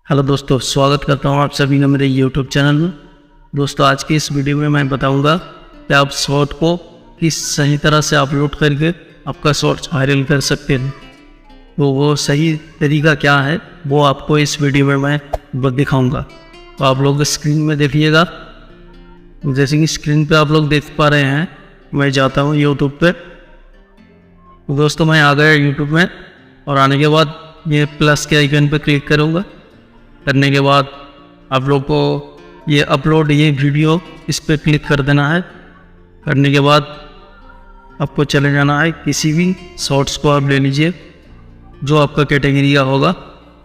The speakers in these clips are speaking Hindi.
हेलो दोस्तों, स्वागत करता हूँ आप सभी का मेरे यूट्यूब चैनल में। दोस्तों आज की इस वीडियो में मैं बताऊँगा कि आप शॉर्ट को किस सही तरह से अपलोड करके आपका शॉर्ट्स वायरल कर सकते हैं। तो वो सही तरीका क्या है वो आपको इस वीडियो में मैं दिखाऊँगा। तो आप लोग स्क्रीन में देखिएगा। जैसे कि स्क्रीन पे आप लोग देख पा रहे हैं, मैं जाता हूँ यूट्यूब पे। तो दोस्तों मैं आ गया यूट्यूब में और आने के बाद ये प्लस के आइकन पे क्लिक करूँगा। करने के बाद आप लोग को ये अपलोड ये वीडियो इस पर क्लिक कर देना है। करने के बाद आपको चले जाना है, किसी भी शॉर्ट्स को आप ले लीजिए जो आपका कैटेगरी का होगा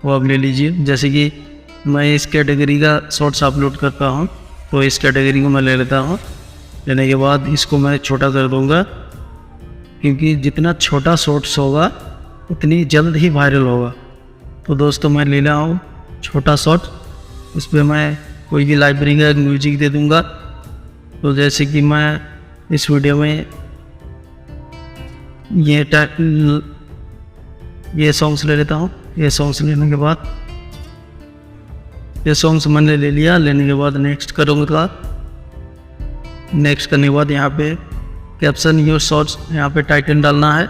वो आप ले लीजिए। जैसे कि मैं इस कैटेगरी का शॉर्ट्स अपलोड करता हूँ तो इस कैटेगरी को मैं ले लेता हूँ। लेने के बाद इसको मैं छोटा कर दूँगा, क्योंकि जितना छोटा शॉर्ट्स होगा उतनी जल्द ही वायरल होगा। तो दोस्तों मैं ले रहा हूँ छोटा शॉर्ट, उस पर मैं कोई भी लाइब्रेरी का म्यूजिक दे दूँगा। तो जैसे कि मैं इस वीडियो में ये सॉन्ग्स ले लेता हूँ। ये सॉन्ग्स लेने के बाद ये सॉन्ग्स मैंने ले लिया। लेने के बाद नेक्स्ट करूँगा। नेक्स्ट करने के बाद यहाँ पे कैप्शन योर शॉर्ट्स, यहाँ पे टाइटल डालना है।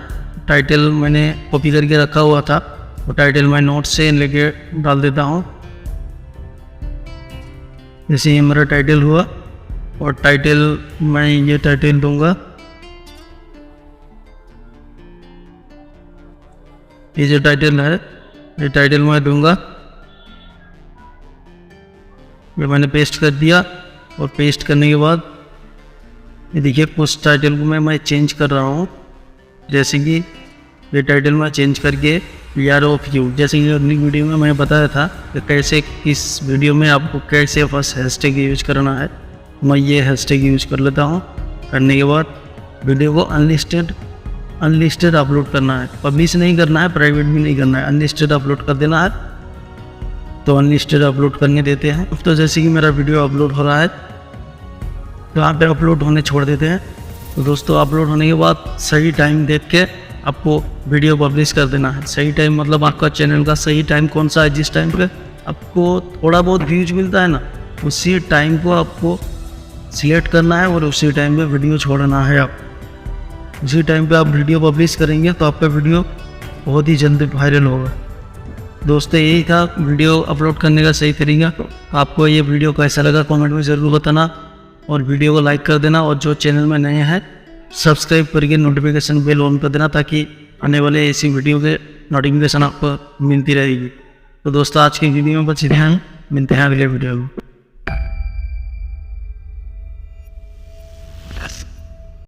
टाइटल मैंने कॉपी करके रखा हुआ था, वो टाइटल मैं नोट से लेके डाल देता हूँ। जैसे ये मेरा टाइटल हुआ और टाइटल मैं ये टाइटल दूंगा। ये जो टाइटल है ये टाइटल मैं दूंगा। ये मैंने पेस्ट कर दिया और पेस्ट करने के बाद ये देखिए कुछ टाइटल को मैं चेंज कर रहा हूँ। जैसे कि ये टाइटल मैं चेंज करके यार ऑफ यू, जैसे कि अगली वीडियो में मैं बताया था कि कैसे इस वीडियो में आपको कैसे फर्स्ट हैशटैग यूज करना है। मैं ये हैशटैग यूज कर लेता हूँ। करने के बाद वीडियो को अनलिस्टेड अपलोड करना है। पब्लिश नहीं करना है, प्राइवेट भी नहीं करना है, अनलिस्टेड अपलोड कर देना है। तो अनलिस्टेड अपलोड करने देते हैं। तो जैसे कि मेरा वीडियो अपलोड हो रहा है तो यहाँ पे अपलोड होने छोड़ देते हैं। तो दोस्तों अपलोड होने के बाद सही टाइम देख के आपको वीडियो पब्लिश कर देना है। सही टाइम मतलब आपका चैनल का सही टाइम कौन सा है, जिस टाइम पे आपको थोड़ा बहुत व्यूज मिलता है ना, उसी टाइम को आपको सिलेक्ट करना है और उसी टाइम पे वीडियो छोड़ना है। आप उसी टाइम पे आप वीडियो पब्लिश करेंगे तो आपका वीडियो बहुत ही जल्दी वायरल होगा। दोस्तों यही था वीडियो अपलोड करने का सही तरीका। आपको ये वीडियो कैसा लगा कमेंट में ज़रूर बताना और वीडियो को लाइक कर देना। और जो चैनल में नए हैं सब्सक्राइब करके नोटिफिकेशन बेल ऑन कर देना, ताकि आने वाले ऐसी वीडियो के नोटिफिकेशन आपको मिलती रहेगी। तो दोस्तों आज की वीडियो में बस इतना ही, मिलते हैं अगले वीडियो में।